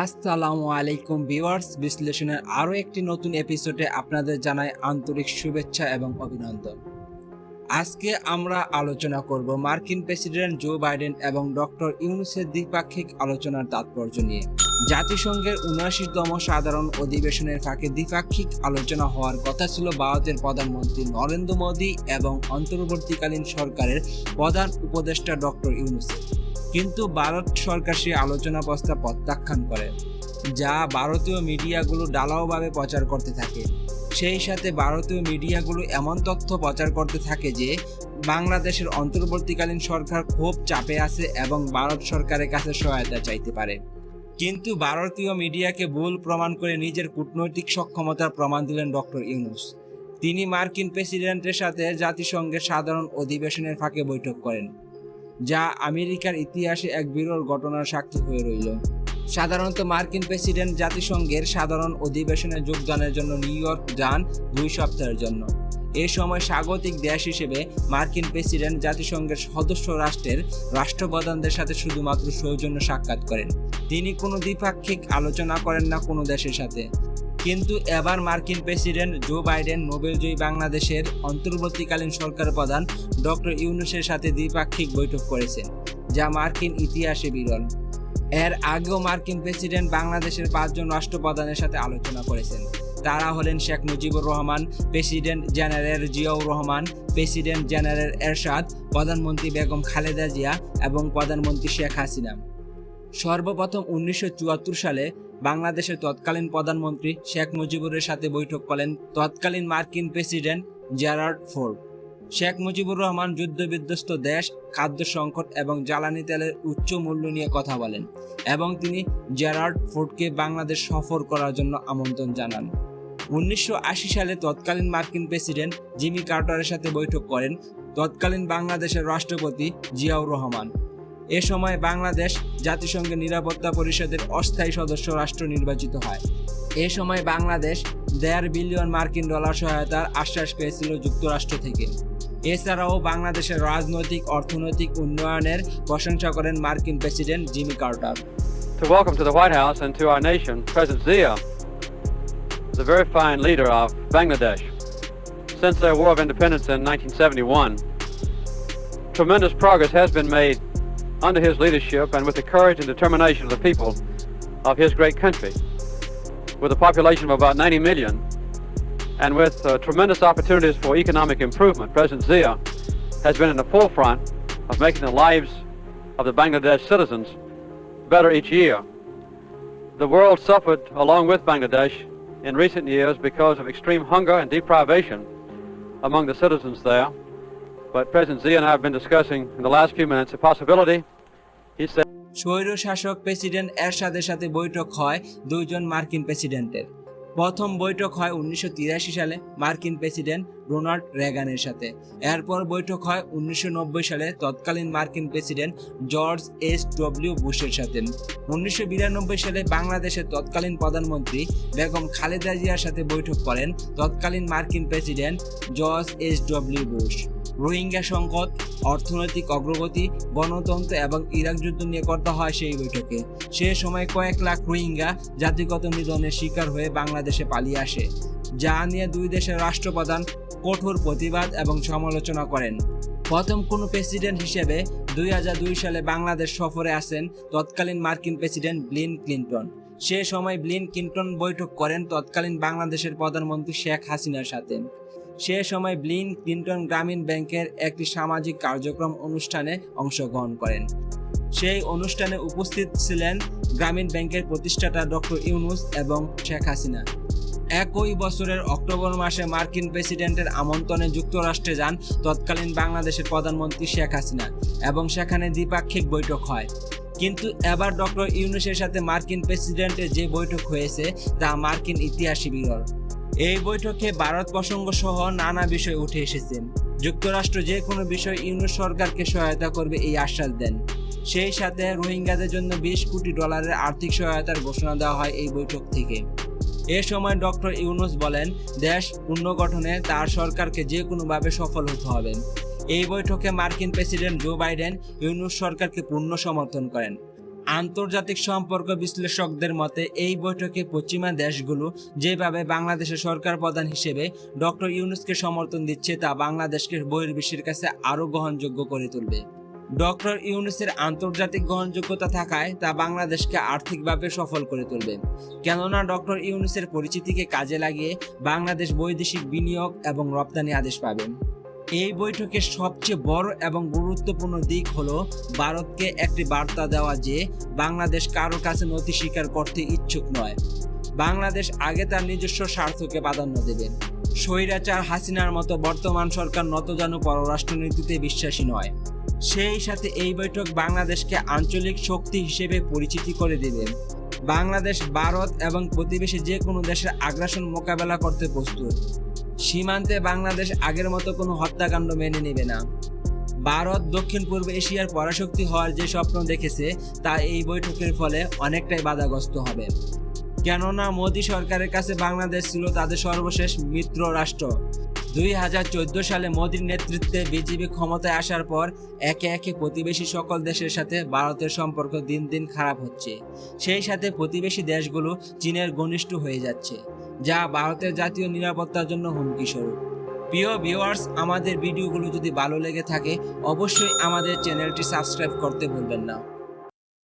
আসসালামু আলাইকুম ভিউয়ার্স, বিশ্লেষণের আরও একটি নতুন এপিসোডে আপনাদের জানাই আন্তরিক শুভেচ্ছা এবং অভিনন্দন। আজকে আমরা আলোচনা করব মার্কিন প্রেসিডেন্ট জো বাইডেন এবং ডক্টর ইউনূসের দ্বিপাক্ষিক আলোচনার তাৎপর্য নিয়ে। জাতিসংঘের ৭৯তম সাধারণ অধিবেশনের ফাঁকে দ্বিপাক্ষিক আলোচনা হওয়ার কথা ছিল ভারতের প্রধানমন্ত্রী নরেন্দ্র মোদী এবং অন্তর্বর্তীকালীন সরকারের প্রধান উপদেষ্টা ডক্টর ইউনূসের, কিন্তু ভারত সরকার সেই আলোচনা প্রস্তাব প্রত্যাখ্যান করে, যা ভারতীয় মিডিয়াগুলো ঢালাওভাবে প্রচার করতে থাকে। সেই সাথে ভারতীয় মিডিয়াগুলো এমন তথ্য প্রচার করতে থাকে যে বাংলাদেশের অন্তর্বর্তীকালীন সরকার খুব চাপে আছে এবং ভারত সরকারের কাছে সহায়তা চাইতে পারে। কিন্তু ভারতীয় মিডিয়াকে ভুল প্রমাণ করে নিজের কূটনৈতিক সক্ষমতার প্রমাণ দিলেন ডক্টর ইউনূস। তিনি মার্কিন প্রেসিডেন্টের সাথে জাতিসংঘের সাধারণ অধিবেশনের ফাঁকে বৈঠক করেন, যা আমেরিকার ইতিহাসে এক বিরল ঘটনার সাক্ষী হয়ে রইল। সাধারণত মার্কিন প্রেসিডেন্ট জাতিসংঘের সাধারণ অধিবেশনে যোগদানের জন্য নিউ ইয়র্ক যান 2 সপ্তাহের জন্য। এ সময় স্বাগতিক দেশ হিসেবে মার্কিন প্রেসিডেন্ট জাতিসংঘের সদস্য রাষ্ট্রের রাষ্ট্রপ্রধানদের সাথে শুধুমাত্র সৌজন্য সাক্ষাৎ করেন। তিনি কোনো দ্বিপাক্ষিক আলোচনা করেন না কোনো দেশের সাথে। কিন্তু এবার মার্কিন প্রেসিডেন্ট জো বাইডেন নোবেলজয়ী বাংলাদেশের অন্তর্বর্তীকালীন সরকার প্রধান ডক্টর ইউনূসের সাথে দ্বিপাক্ষিক বৈঠক করেছেন, যা মার্কিন ইতিহাসে বিরল। এর আগেও মার্কিন প্রেসিডেন্ট বাংলাদেশের 5 জন রাষ্ট্রপ্রধানের সাথে আলোচনা করেছেন। তারা হলেন Sheikh Mujibur Rahman, president general Ziaur Rahman, president general Ershad, প্রধানমন্ত্রী বেগম খালেদা জিয়া এবং প্রধানমন্ত্রী শেখ হাসিনা। সর্বপ্রথম 1974 সালে বাংলাদেশের তৎকালীন প্রধানমন্ত্রী শেখ মুজিবুরের সাথে বৈঠক করেন তৎকালীন মার্কিন president Gerald Ford. Sheikh Mujibur Rahman যুদ্ধবিধ্বস্ত দেশ, খাদ্য সংকট এবং জ্বালানি তেলের উচ্চ মূল্য নিয়ে কথা বলেন এবং তিনি জেরার্ড ফোর্ডকে বাংলাদেশ সফর করার জন্য আমন্ত্রণ জানান। 1980 সালে তৎকালীন মার্কিন প্রেসিডেন্ট জিমি কার্টারের সাথে বৈঠক করেন তৎকালীন বাংলাদেশের রাষ্ট্রপতি জিয়াউর রহমান। এ সময় বাংলাদেশ জাতিসংঘের নিরাপত্তা পরিষদের অস্থায়ী সদস্য রাষ্ট্র নির্বাচিত হয়। এ সময় বাংলাদেশ $1.5 বিলিয়ন মার্কিন ডলার সহায়তার আশ্বাস পেয়েছিল যুক্তরাষ্ট্র থেকে। এছাড়াও বাংলাদেশের রাজনৈতিক অর্থনৈতিক উন্নয়নের প্রশংসা করেন মার্কিন president Jimmy Carter. To welcome to the White House and to our nation President Zia, the very fine leader of Bangladesh. Since their War of Independence in 1971, tremendous progress has been made under his leadership and with the courage and determination of the people of his great country. With a population of about 90 million and with tremendous opportunities for economic improvement, President Zia has been in the forefront of making the lives of the Bangladesh citizens better each year. The world suffered along with Bangladesh in recent years because of extreme hunger and deprivation among the citizens there. But President Zia and I have been discussing in the last few minutes a possibility. He said, স্বৈরশাসক president এরশাদের সাথে বৈঠক হয় 2 জন মার্কিন প্রেসিডেন্টের। প্রথম বৈঠক হয় 1983 সালে মার্কিন প্রেসিডেন্ট রোনাল্ড রেগানের সাথে। এরপর বৈঠক হয় 1990 সালে তৎকালীন মার্কিন প্রেসিডেন্ট জর্জ H.W. বুশের সাথে। 1992 সালে বাংলাদেশের তৎকালীন প্রধানমন্ত্রী বেগম খালেদা জিয়ার সাথে বৈঠক করেন তৎকালীন মার্কিন president George H.W. Bush. Rohingya সংকট, অর্থনৈতিক অগ্রগতি, গণতন্ত্র এবং ইরাক যুদ্ধ নিয়ে কথা হয় সেই বৈঠকে। সে সময় কয়েক লাখ রোহিঙ্গা জাতিগত নিধনের শিকার হয়ে বাংলাদেশে পালিয়ে আসে, যা নিয়ে 2 দেশের রাষ্ট্রপ্রধান কঠোর প্রতিবাদ এবং সমালোচনা করেন। প্রথম কোনো প্রেসিডেন্ট হিসেবে 2002 সালে বাংলাদেশ সফরে আসেন তৎকালীন মার্কিন প্রেসিডেন্ট বিল ক্লিনটন। সে সময় বিল ক্লিনটন বৈঠক করেন তৎকালীন বাংলাদেশের প্রধানমন্ত্রী শেখ হাসিনার সাথে। সে সময় বিল ক্লিনটন গ্রামীণ ব্যাংকের একটি সামাজিক কার্যক্রম অনুষ্ঠানে অংশগ্রহণ করেন। সেই অনুষ্ঠানে উপস্থিত ছিলেন গ্রামীণ ব্যাংকের প্রতিষ্ঠাতা ডক্টর ইউনূস এবং শেখ হাসিনা। একই বছরের অক্টোবর মাসে মার্কিন প্রেসিডেন্টের আমন্ত্রণে যুক্তরাষ্ট্রে যান তৎকালীন বাংলাদেশের প্রধানমন্ত্রী শেখ হাসিনা এবং সেখানে দ্বিপাক্ষিক বৈঠক হয়। কিন্তু এবার ডক্টর ইউনূসের সাথে মার্কিন প্রেসিডেন্টের যে বৈঠক হয়েছে তা মার্কিন ইতিহাসে বিরল। এই বৈঠকে ভারত প্রসঙ্গ সহ নানা বিষয় উঠে এসেছে। যুক্তরাষ্ট্র যে কোনো বিষয় ইউনূস সরকারকে সহায়তা করবে এই আশ্বাস দেন। সেই সাথে রোহিঙ্গাদের জন্য $20 কোটি আর্থিক সহায়তার ঘোষণা দেওয়া হয় এই বৈঠক থেকে। এ সময় ডক্টর ইউনূস বলেন, দেশ পুনর্গঠনে তার সরকারকে যে কোনোভাবে সফল হতে হবে। এই বৈঠকে মার্কিন প্রেসিডেন্ট জো বাইডেন ইউনূস সরকারকে পূর্ণ সমর্থন করেন। আন্তর্জাতিক সম্পর্ক বিশ্লেষকদের মতে এই বৈঠকে পশ্চিমা দেশগুলো যেভাবে বাংলাদেশের সরকার প্রধান হিসেবে ডক্টর ইউনূসকে সমর্থন দিচ্ছে তা বাংলাদেশকে বহির্বিশ্বের কাছে আরও গ্রহণযোগ্য করে তুলবে। ডক্টর ইউনূসের আন্তর্জাতিক গ্রহণযোগ্যতা থাকায় তা বাংলাদেশকে আর্থিকভাবে সফল করে তুলবে, কেননা ডক্টর ইউনূসের পরিচিতিকে কাজে লাগিয়ে বাংলাদেশ বৈদেশিক বিনিয়োগ এবং রপ্তানি আদেশ পাবে। এই বৈঠকের সবচেয়ে বড় এবং গুরুত্বপূর্ণ দিক হলো ভারতকে একটি বার্তা দেওয়া যে বাংলাদেশ কারো কাছে নথি স্বীকার করতে ইচ্ছুক নয়। বাংলাদেশ আগে তার নিজস্ব স্বার্থকে প্রাধান্য দেবে। স্বৈরাচার হাসিনার মতো বর্তমান সরকার নতজানু পররাষ্ট্রনীতিতে বিশ্বাসী নয়। সেই সাথে এই বৈঠক বাংলাদেশকে আঞ্চলিক শক্তি হিসেবে পরিচিতি করে দেবে। বাংলাদেশ ভারত এবং প্রতিবেশী যে কোনো দেশের আগ্রাসন মোকাবেলা করতে প্রস্তুত। সীমান্তে বাংলাদেশ আগের মতো কোনো হত্যাকাণ্ড মেনে নেবে না। ভারত দক্ষিণ পূর্ব এশিয়ার পরাশক্তি হওয়ার যে স্বপ্ন দেখেছে তা এই বৈঠকের ফলে অনেকটাই বাধাগ্রস্ত হবে, কেননা মোদী সরকারের কাছে বাংলাদেশ ছিল তাদের সর্বশেষ মিত্র রাষ্ট্র। 2014 সালে মোদীর নেতৃত্বে বিজেপি ক্ষমতায় আসার পর একে একে প্রতিবেশী সকল দেশের সাথে ভারতের সম্পর্ক দিন দিন খারাপ হচ্ছে। সেই সাথে প্রতিবেশী দেশগুলো চীনের ঘনিষ্ঠ হয়ে যাচ্ছে, যা ভারতের জাতীয় নিরাপত্তার জন্য হুমকি স্বরূপ। প্রিয় ভিউয়ার্স, আমাদের ভিডিওগুলো যদি ভালো লেগে থাকে অবশ্যই আমাদের চ্যানেলটি সাবস্ক্রাইব করতে ভুলবেন না।